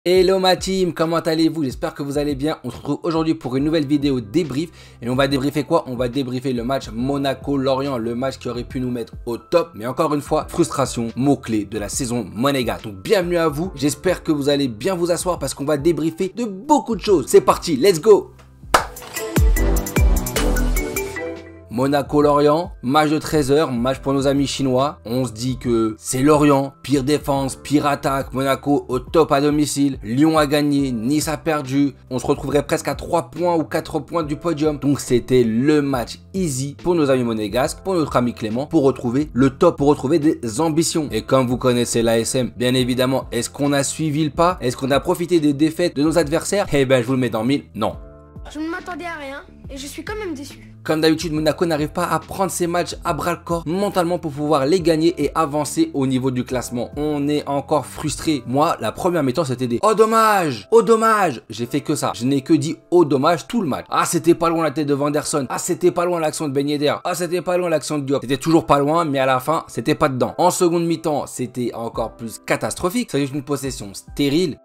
Hello ma team, comment allez-vous? J'espère que vous allez bien. On se retrouve aujourd'hui pour une nouvelle vidéo débrief. Et on va débriefer quoi? On va débriefer le match Monaco-Lorient, le match qui aurait pu nous mettre au top. Mais encore une fois, frustration, mot-clé de la saison monégasque. Donc bienvenue à vous, j'espère que vous allez bien vous asseoir parce qu'on va débriefer de beaucoup de choses. C'est parti, let's go! Monaco-Lorient, match de 13h, match pour nos amis chinois. On se dit que c'est Lorient, pire défense, pire attaque. Monaco au top à domicile. Lyon a gagné, Nice a perdu. On se retrouverait presque à 3 points ou 4 points du podium. Donc c'était le match easy pour nos amis monégasques, pour notre ami Clément, pour retrouver le top, pour retrouver des ambitions. Et comme vous connaissez l'ASM, bien évidemment, est-ce qu'on a suivi le pas? Est-ce qu'on a profité des défaites de nos adversaires? Eh ben je vous le mets dans 1000, non. Je ne m'attendais à rien et je suis quand même déçu. Comme d'habitude, Monaco n'arrive pas à prendre ses matchs à bras le corps mentalement pour pouvoir les gagner et avancer au niveau du classement. On est encore frustré. Moi, la première mi-temps, c'était des « Oh dommage! Oh dommage !» J'ai fait que ça. Je n'ai que dit « Oh dommage » tout le match. Ah, c'était pas loin la tête de Vanderson. Ah, c'était pas loin l'action de Ben Yedder. Ah, c'était pas loin l'action de Diop. C'était toujours pas loin, mais à la fin, c'était pas dedans. En seconde mi-temps, c'était encore plus catastrophique. C'est une possession stérile.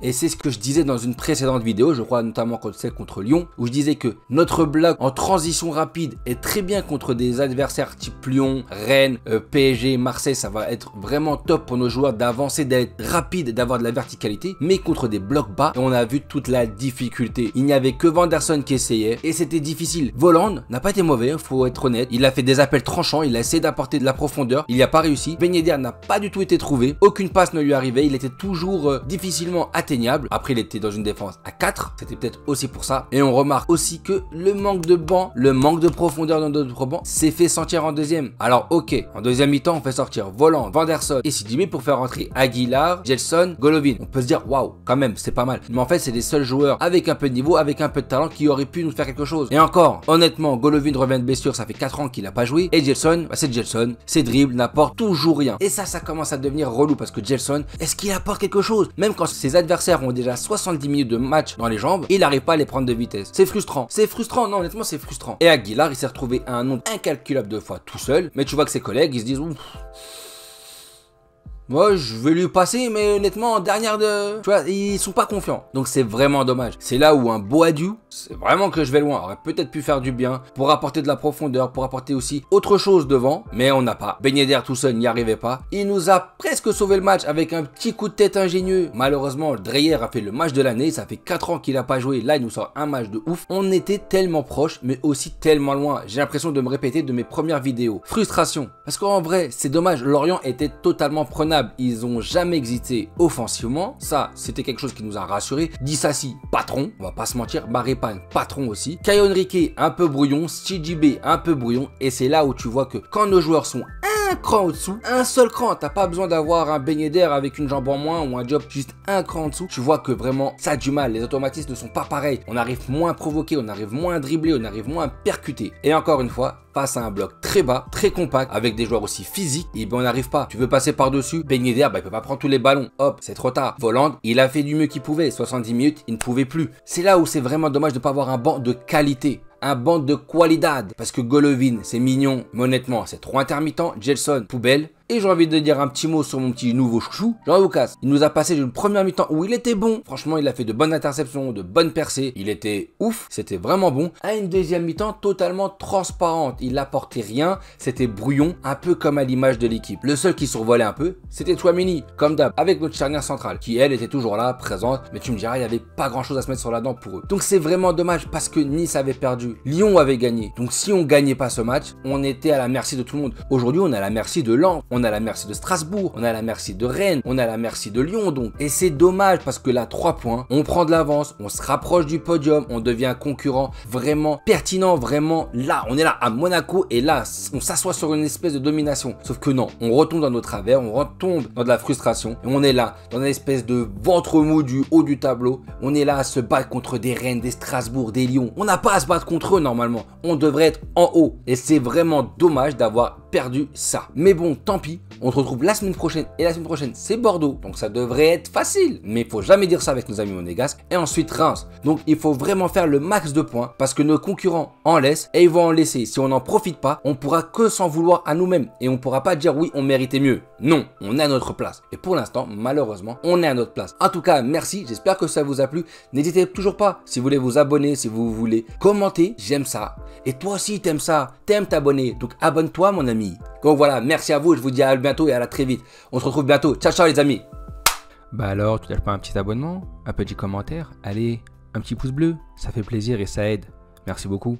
Et c'est ce que je disais dans une précédente vidéo, je crois notamment celle contre Lyon, où je disais que notre bloc en transition rapide est très bien contre des adversaires type Lyon, Rennes, PSG, Marseille. Ça va être vraiment top pour nos joueurs d'avancer, d'être rapide, d'avoir de la verticalité. Mais contre des blocs bas, on a vu toute la difficulté. Il n'y avait que Vanderson qui essayait et c'était difficile. Voland n'a pas été mauvais, faut être honnête. Il a fait des appels tranchants, il a essayé d'apporter de la profondeur. Il n'y a pas réussi. Ben Yedder n'a pas du tout été trouvé. Aucune passe ne lui arrivait. Il était toujours difficilement atteignable. Après, il était dans une défense à 4. C'était peut-être aussi pour ça. Et on remarque aussi que le manque de banc, le manque de profondeur dans notre banc s'est fait sentir en deuxième. Alors, ok, en deuxième mi-temps, on fait sortir Voland, Vanderson et Sidibé pour faire rentrer Aguilar, Gelson, Golovin. On peut se dire, waouh, quand même, c'est pas mal. Mais en fait, c'est les seuls joueurs avec un peu de niveau, avec un peu de talent qui auraient pu nous faire quelque chose. Et encore, honnêtement, Golovin revient de blessure, ça fait 4 ans qu'il n'a pas joué. Et Gelson, bah, c'est Gelson. Ses dribbles n'apportent toujours rien. Et ça commence à devenir relou parce que Gelson, est-ce qu'il apporte quelque chose? Même quand ses adversaires ont déjà 70 minutes de match dans les jambes, il n'arrive pas à les prendre de vitesse. C'est frustrant. C'est frustrant. Non, honnêtement, c'est frustrant. Et Aguilar, il s'est retrouvé à un nombre incalculable de fois tout seul. Mais tu vois que ses collègues, ils se disent, ouf. Moi, je vais lui passer, mais honnêtement, en dernière de... Tu vois, ils sont pas confiants. Donc, c'est vraiment dommage. C'est là où un Boadiou, c'est vraiment que je vais loin. Aurait peut-être pu faire du bien pour apporter de la profondeur, pour apporter aussi autre chose devant. Mais on n'a pas. Ben Yedder tout seul n'y arrivait pas. Il nous a presque sauvé le match avec un petit coup de tête ingénieux. Malheureusement, Dreyer a fait le match de l'année. Ça fait 4 ans qu'il n'a pas joué. Là, il nous sort un match de ouf. On était tellement proche, mais aussi tellement loin. J'ai l'impression de me répéter de mes premières vidéos. Frustration. Parce qu'en vrai, c'est dommage. Lorient était totalement prenable. Ils ont jamais hésité offensivement. Ça, c'était quelque chose qui nous a rassuré. Dissassi, patron, on va pas se mentir. Marépane, patron aussi. Caio Henrique, un peu brouillon. Sidibé, un peu brouillon. Et c'est là où tu vois que quand nos joueurs sont un cran au-dessous, un seul cran, t'as pas besoin d'avoir un Ben Yedder avec une jambe en moins ou un Diop juste un cran en dessous. Tu vois que vraiment, ça a du mal. Les automatismes ne sont pas pareils. On arrive moins à provoquer, on arrive moins à dribbler, on arrive moins à percuter. Et encore une fois, face à un bloc très bas, très compact, avec des joueurs aussi physiques, et ben on n'arrive pas. Tu veux passer par-dessus, Ben Yedder, bah, il peut pas prendre tous les ballons. Hop, c'est trop tard. Voland, il a fait du mieux qu'il pouvait. 70 minutes, il ne pouvait plus. C'est là où c'est vraiment dommage de ne pas avoir un banc de qualité. Un banc de qualidad. Parce que Golovin, c'est mignon, mais honnêtement, c'est trop intermittent. Gelson, poubelle. Et j'ai envie de dire un petit mot sur mon petit nouveau chouchou, Jean-Lucas. Il nous a passé d'une première mi-temps où il était bon. Franchement, il a fait de bonnes interceptions, de bonnes percées. Il était ouf, c'était vraiment bon. À une deuxième mi-temps totalement transparente. Il n'apportait rien, c'était brouillon, un peu comme à l'image de l'équipe. Le seul qui survolait un peu, c'était Tchouaméni, comme d'hab, avec notre charnière centrale, qui elle était toujours là, présente. Mais tu me diras, il n'y avait pas grand-chose à se mettre sur la dent pour eux. Donc c'est vraiment dommage parce que Nice avait perdu. Lyon avait gagné. Donc si on gagnait pas ce match, on était à la merci de tout le monde. Aujourd'hui, on est à la merci de Lens. On est à la merci de Strasbourg, on est à la merci de Rennes, on est à la merci de Lyon donc. Et c'est dommage parce que là, 3 points, on prend de l'avance, on se rapproche du podium, on devient un concurrent vraiment pertinent, vraiment là. On est là à Monaco et là, on s'assoit sur une espèce de domination. Sauf que non, on retombe dans nos travers, on retombe dans de la frustration et on est là, dans une espèce de ventre mou du haut du tableau. On est là à se battre contre des Rennes, des Strasbourg, des Lyon. On n'a pas à se battre contre eux normalement. On devrait être en haut. Et c'est vraiment dommage d'avoir perdu ça. Mais bon, tant pis, on se retrouve la semaine prochaine. Et la semaine prochaine, c'est Bordeaux. Donc ça devrait être facile. Mais il faut jamais dire ça avec nos amis monégasques. Et ensuite Reims. Donc il faut vraiment faire le max de points parce que nos concurrents en laissent et ils vont en laisser. Si on n'en profite pas, on pourra que s'en vouloir à nous-mêmes. Et on pourra pas dire oui, on méritait mieux. Non, on est à notre place. Et pour l'instant, malheureusement, on est à notre place. En tout cas, merci. J'espère que ça vous a plu. N'hésitez toujours pas, si vous voulez vous abonner, si vous voulez commenter, j'aime ça. Et toi aussi, t'aimes ça, t'aimes t'abonner. Donc abonne-toi, mon ami. Donc voilà, merci à vous. Je vous dis à bientôt et à la très vite. On se retrouve bientôt. Ciao, ciao les amis. Bah alors, tu lâches pas un petit abonnement, un petit commentaire, allez, un petit pouce bleu, ça fait plaisir et ça aide. Merci beaucoup.